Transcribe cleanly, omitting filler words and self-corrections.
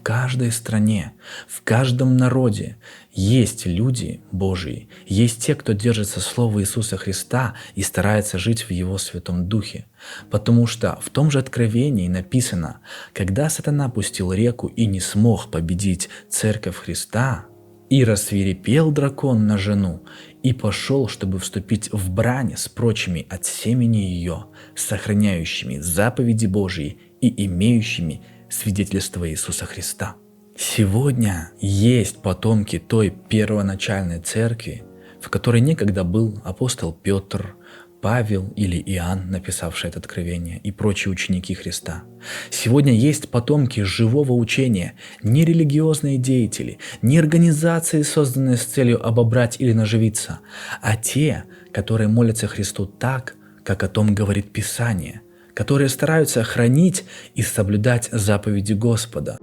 каждой стране, в каждом народе есть люди Божьи, есть те, кто держится Слова Иисуса Христа и старается жить в Его Святом Духе. Потому что в том же Откровении написано: когда сатана пустил реку и не смог победить Церковь Христа, и рассвирепел дракон на жену, и пошел, чтобы вступить в брань с прочими от семени ее, сохраняющими заповеди Божьи и имеющими свидетельство Иисуса Христа. Сегодня есть потомки той первоначальной церкви, в которой некогда был апостол Петр, Павел или Иоанн, написавший это откровение, и прочие ученики Христа. Сегодня есть потомки живого учения, не религиозные деятели, не организации, созданные с целью обобрать или наживиться, а те, которые молятся Христу так, как о том говорит Писание, которые стараются хранить и соблюдать заповеди Господа.